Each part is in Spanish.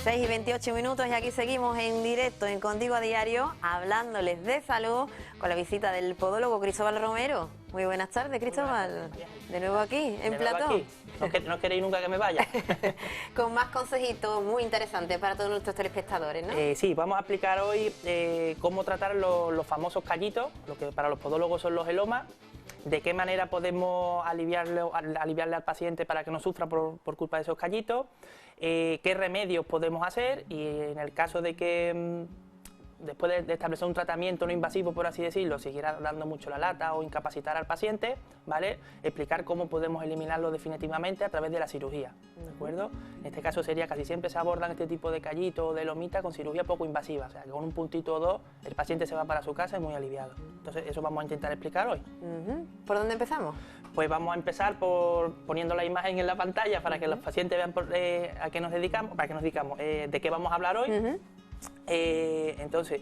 6 y 28 minutos y aquí seguimos en directo en Contigo a Diario, hablándoles de salud con la visita del podólogo Cristóbal Romero. Muy buenas tardes, Cristóbal. De nuevo aquí, en Platón. No queréis nunca que me vaya. Con más consejitos muy interesantes para todos nuestros telespectadores, ¿no? Sí, vamos a explicar hoy cómo tratar los famosos callitos, lo que para los podólogos son los elomas, de qué manera podemos aliviarle al paciente para que no sufra por culpa de esos callitos, qué remedios podemos hacer y en el caso de que después de establecer un tratamiento no invasivo, por así decirlo, siguiera dando mucho la lata o incapacitar al paciente, ¿vale? Explicar cómo podemos eliminarlo definitivamente a través de la cirugía, ¿de acuerdo? En este caso sería, casi siempre se abordan este tipo de callitos o de lomita con cirugía poco invasiva, o sea, que con un puntito o dos el paciente se va para su casa y muy aliviado. Entonces eso vamos a intentar explicar hoy. ¿Por dónde empezamos? Pues vamos a empezar por poniendo la imagen en la pantalla para que los pacientes vean a qué nos dedicamos, de qué vamos a hablar hoy. Entonces,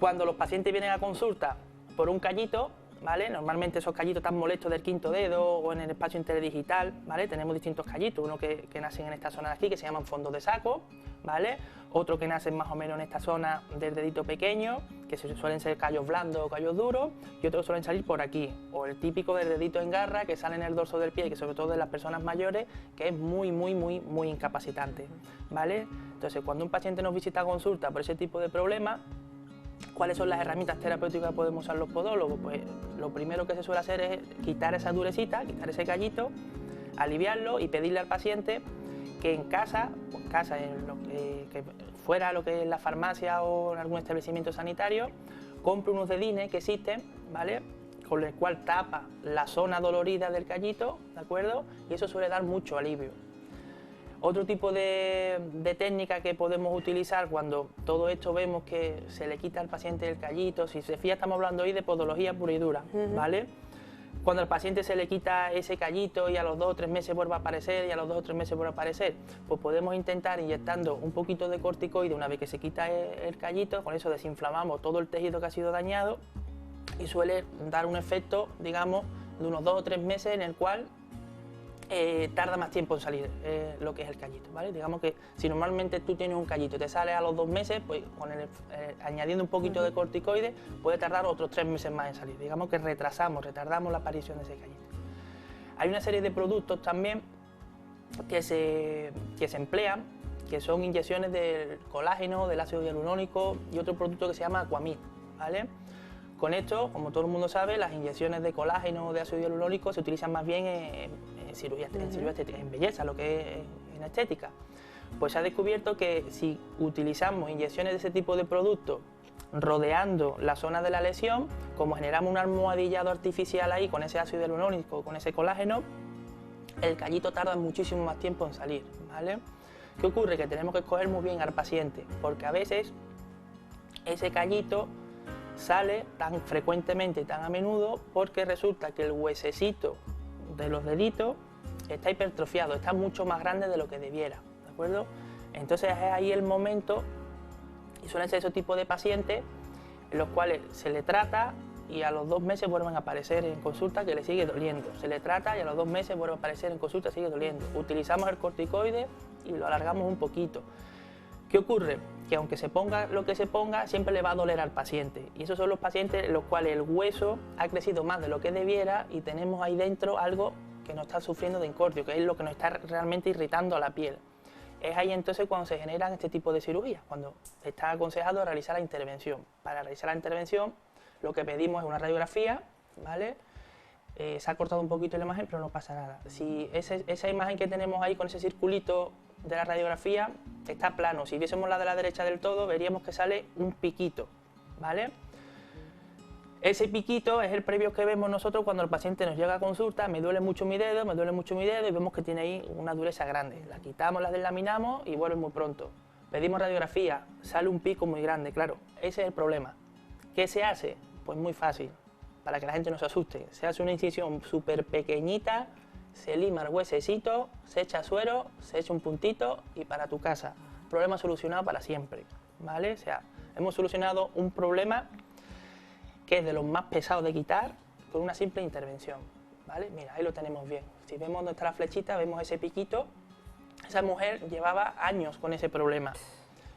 cuando los pacientes vienen a consulta por un callito, ¿vale? Normalmente esos callitos están molestos del quinto dedo o en el espacio interdigital, ¿vale? Tenemos distintos callitos, uno que nacen en esta zona de aquí, que se llaman fondos de saco, ¿vale? Otro que nacen más o menos en esta zona del dedito pequeño, que suelen ser callos blandos o callos duros, y otros suelen salir por aquí, o el típico del dedito en garra, que sale en el dorso del pie, que sobre todo de las personas mayores, que es muy incapacitante, ¿vale? Entonces, cuando un paciente nos visita a consulta por ese tipo de problemas, ¿cuáles son las herramientas terapéuticas que podemos usar los podólogos? Pues lo primero que se suele hacer es quitar esa durecita, quitar ese callito, aliviarlo y pedirle al paciente que en casa, que fuera lo que es la farmacia o en algún establecimiento sanitario, compre unos dedines que existen, ¿vale? Con el cual tapa la zona dolorida del callito, ¿de acuerdo? Y eso suele dar mucho alivio. Otro tipo de técnica que podemos utilizar cuando todo esto vemos que se le quita al paciente el callito, si se fija estamos hablando hoy de podología pura y dura, ¿vale? Cuando al paciente se le quita ese callito y a los 2 o 3 meses vuelve a aparecer y a los 2 o 3 meses vuelve a aparecer, pues podemos intentar inyectando un poquito de corticoide una vez que se quita el callito, con eso desinflamamos todo el tejido que ha sido dañado y suele dar un efecto, digamos, de unos 2 o 3 meses en el cual tarda más tiempo en salir lo que es el callito, ¿vale? Digamos que si normalmente tú tienes un callito y te sale a los 2 meses, pues añadiendo un poquito de corticoide puede tardar otros 3 meses más en salir. Digamos que retardamos la aparición de ese callito. Hay una serie de productos también que se emplean, que son inyecciones del colágeno, del ácido hialurónico y otro producto que se llama Aquamid, ¿vale? Con esto, como todo el mundo sabe, las inyecciones de colágeno o de ácido hialurónico se utilizan más bien en cirugía estética, en belleza, lo que es en estética. Pues se ha descubierto que si utilizamos inyecciones de ese tipo de productos rodeando la zona de la lesión, como generamos un almohadillado artificial ahí con ese ácido hialurónico, con ese colágeno, el callito tarda muchísimo más tiempo en salir, ¿vale? ¿Qué ocurre? Que tenemos que escoger muy bien al paciente, porque a veces ese callito sale tan frecuentemente y tan a menudo porque resulta que el huesecito de los deditos está hipertrofiado, está mucho más grande de lo que debiera, ¿de acuerdo? Entonces es ahí el momento, y suelen ser esos tipos de pacientes en los cuales se le trata y a los 2 meses vuelven a aparecer en consulta que le sigue doliendo, se le trata y a los 2 meses vuelve a aparecer en consulta y sigue doliendo. Utilizamos el corticoide y lo alargamos un poquito. ¿Qué ocurre? Que aunque se ponga lo que se ponga, siempre le va a doler al paciente. Y esos son los pacientes en los cuales el hueso ha crecido más de lo que debiera y tenemos ahí dentro algo que nos está sufriendo de incordio, que es lo que nos está realmente irritando a la piel. Es ahí entonces cuando se generan este tipo de cirugías, cuando está aconsejado realizar la intervención. Para realizar la intervención, lo que pedimos es una radiografía, ¿vale? Se ha cortado un poquito la imagen, pero no pasa nada. Si esa imagen que tenemos ahí con ese circulito de la radiografía está plano, si viésemos la de la derecha del todo, veríamos que sale un piquito, ¿vale? Ese piquito es el previo que vemos nosotros cuando el paciente nos llega a consulta, me duele mucho mi dedo, y vemos que tiene ahí una dureza grande. La quitamos, la delaminamos y vuelve muy pronto. Pedimos radiografía, sale un pico muy grande, claro, ese es el problema. ¿Qué se hace? Pues muy fácil, para que la gente no se asuste. Se hace una incisión súper pequeñita, se lima el huesecito, se echa suero, se echa un puntito y para tu casa. Problema solucionado para siempre, ¿vale? O sea, hemos solucionado un problema que es de los más pesados de quitar con una simple intervención, ¿vale? Mira, ahí lo tenemos bien. Si vemos donde está la flechita, vemos ese piquito, esa mujer llevaba años con ese problema.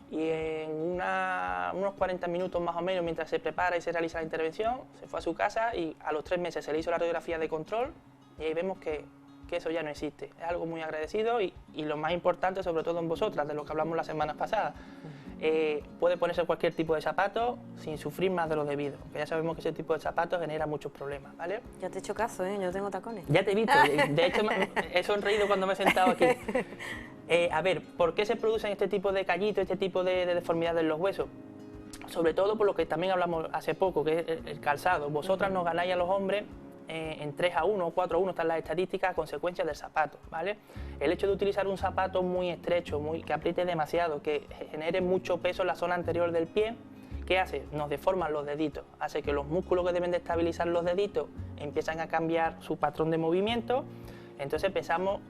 Y en unos 40 minutos más o menos, mientras se prepara y se realiza la intervención, se fue a su casa y a los 3 meses se le hizo la radiografía de control y ahí vemos que eso ya no existe. Es algo muy agradecido y lo más importante, sobre todo en vosotras, de lo que hablamos la semana pasada, puede ponerse cualquier tipo de zapato sin sufrir más de lo debido, porque ya sabemos que ese tipo de zapatos genera muchos problemas, ¿vale? Ya te he hecho caso, ¿eh? Yo tengo tacones. Ya te he visto, de hecho he sonreído cuando me he sentado aquí. A ver, ¿por qué se producen este tipo de callitos, este tipo de deformidades en los huesos? Sobre todo por lo que también hablamos hace poco, que es el calzado. Vosotras nos ganáis a los hombres en 3-1 o 4-1, están las estadísticas a consecuencia del zapato, ¿vale? El hecho de utilizar un zapato muy estrecho, que apriete demasiado, que genere mucho peso en la zona anterior del pie, ¿qué hace? Nos deforman los deditos, hace que los músculos que deben de estabilizar los deditos empiezan a cambiar su patrón de movimiento, entonces empezamos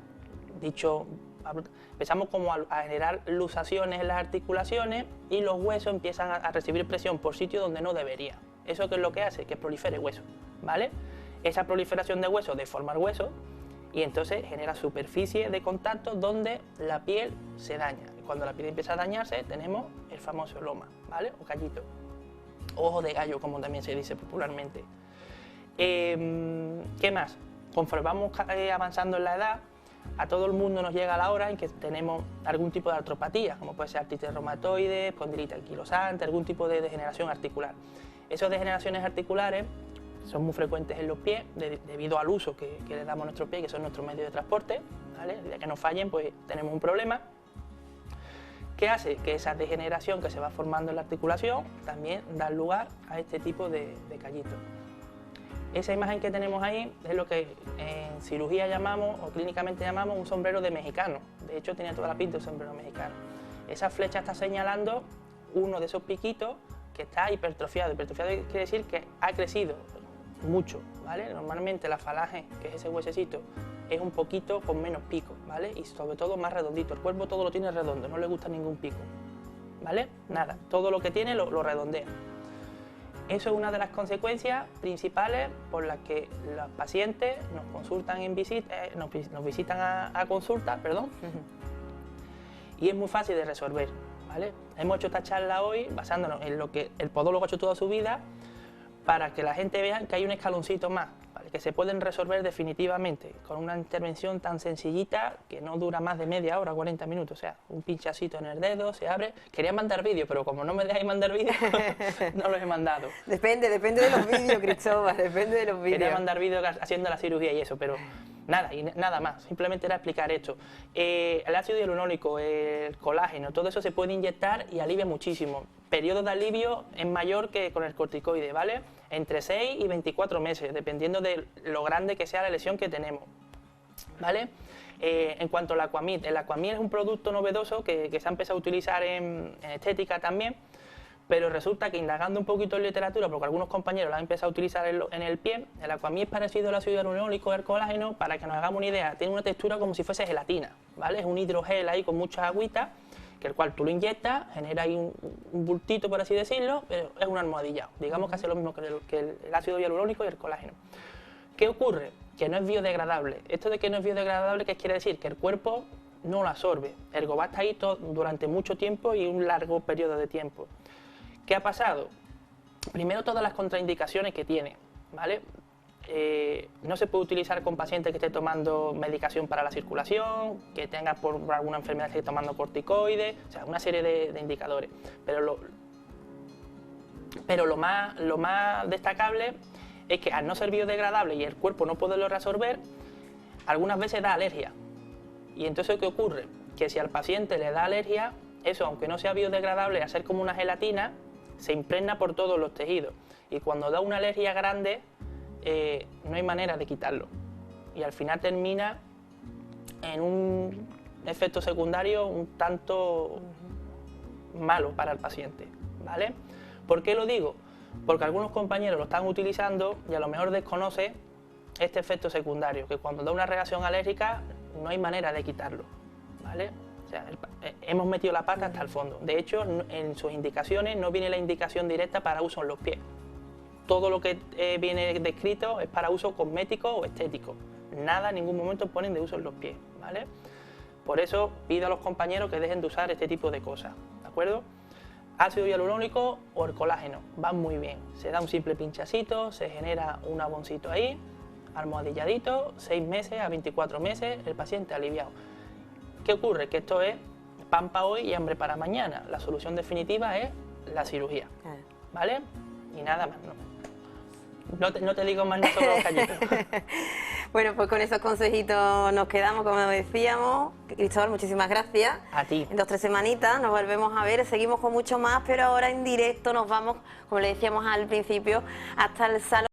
como a generar luxaciones en las articulaciones y los huesos empiezan a recibir presión por sitios donde no debería. ¿Eso qué es lo que hace? Que prolifere hueso, ¿vale? Esa proliferación de hueso deforma el hueso y entonces genera superficie de contacto donde la piel se daña. Y cuando la piel empieza a dañarse tenemos el famoso loma, ¿vale? O callito. Ojo de gallo, como también se dice popularmente. ¿Qué más? Conforme vamos avanzando en la edad, a todo el mundo nos llega la hora en que tenemos algún tipo de artropatía, como puede ser artritis reumatoide, espondilitis anquilosante, algún tipo de degeneración articular. Esas degeneraciones articulares son muy frecuentes en los pies debido al uso que le damos a nuestros pies, que son nuestros medios de transporte, ¿vale? El día que nos fallen, pues tenemos un problema. ¿Qué hace? Que esa degeneración que se va formando en la articulación también da lugar a este tipo de callitos. Esa imagen que tenemos ahí es lo que en cirugía llamamos, o clínicamente llamamos, un sombrero de mexicano. De hecho, tiene toda la pinta de sombrero mexicano. Esa flecha está señalando uno de esos piquitos que está hipertrofiado. Hipertrofiado quiere decir que ha crecido mucho, ¿vale? Normalmente la falange, que es ese huesecito, es un poquito con menos pico, ¿vale? Y sobre todo más redondito. El cuerpo todo lo tiene redondo, no le gusta ningún pico, ¿vale? Nada, todo lo que tiene lo redondea. Eso es una de las consecuencias principales por las que los pacientes nos consultan nos visitan a consulta, perdón, y es muy fácil de resolver, ¿vale? Hemos hecho esta charla hoy basándonos en lo que el podólogo ha hecho toda su vida para que la gente vea que hay un escaloncito más, ¿vale? Que se pueden resolver definitivamente con una intervención tan sencillita que no dura más de media hora, 40 minutos, o sea, un pinchacito en el dedo, se abre. Quería mandar vídeos, pero como no me dejáis mandar vídeos, no los he mandado. Depende de los vídeos, Cristóbal, depende de los vídeos. Quería mandar vídeos haciendo la cirugía y eso, pero nada más, simplemente era explicar esto. El ácido hialurónico, el colágeno, todo eso se puede inyectar y alivia muchísimo. Periodo de alivio es mayor que con el corticoide, ¿vale? Entre 6 y 24 meses, dependiendo de lo grande que sea la lesión que tenemos, ¿vale? En cuanto al Aquamid, el Aquamid es un producto novedoso que se ha empezado a utilizar en estética también, pero resulta que indagando un poquito en literatura, porque algunos compañeros lo han empezado a utilizar en el pie, el Aquamid es parecido al ácido hialurónico, el colágeno, para que nos hagamos una idea, tiene una textura como si fuese gelatina, ¿vale? Es un hidrogel ahí con mucha agüita, que el cual tú lo inyectas, genera ahí un bultito, por así decirlo, pero es un almohadillado. Digamos que hace lo mismo que el ácido hialurónico y el colágeno. ¿Qué ocurre? Que no es biodegradable. Esto de que no es biodegradable, ¿qué quiere decir? Que el cuerpo no lo absorbe. Ergo va a estar ahí durante mucho tiempo y un largo periodo de tiempo. ¿Qué ha pasado? Primero, todas las contraindicaciones que tiene, ¿vale? No se puede utilizar con pacientes que esté tomando medicación para la circulación, que tenga por alguna enfermedad que esté tomando corticoides, o sea, una serie de indicadores. Pero lo más destacable es que al no ser biodegradable y el cuerpo no poderlo reabsorber, algunas veces da alergia. Y entonces, ¿qué ocurre? Que si al paciente le da alergia, eso, aunque no sea biodegradable, al ser como una gelatina, se impregna por todos los tejidos. Y cuando da una alergia grande, no hay manera de quitarlo y al final termina en un efecto secundario un tanto malo para el paciente, ¿vale? ¿Por qué lo digo? Porque algunos compañeros lo están utilizando y a lo mejor desconoce este efecto secundario, que cuando da una reacción alérgica no hay manera de quitarlo, ¿vale? O sea, hemos metido la pata hasta el fondo. De hecho, en sus indicaciones no viene la indicación directa para uso en los pies. Todo lo que viene descrito es para uso cosmético o estético. Nada, en ningún momento ponen de uso en los pies, ¿vale? Por eso pido a los compañeros que dejen de usar este tipo de cosas, ¿de acuerdo? Ácido hialurónico o el colágeno, van muy bien. Se da un simple pinchacito, se genera un aboncito ahí, almohadilladito, 6 meses a 24 meses, el paciente aliviado. ¿Qué ocurre? Que esto es pan para hoy y hambre para mañana. La solución definitiva es la cirugía, ¿vale? Y nada más, no te digo más nada sobre los callitos. Bueno, pues con esos consejitos nos quedamos, como decíamos. Cristóbal, muchísimas gracias. A ti. En 2 o 3 semanitas nos volvemos a ver, seguimos con mucho más, pero ahora en directo nos vamos, como le decíamos al principio, hasta el salón.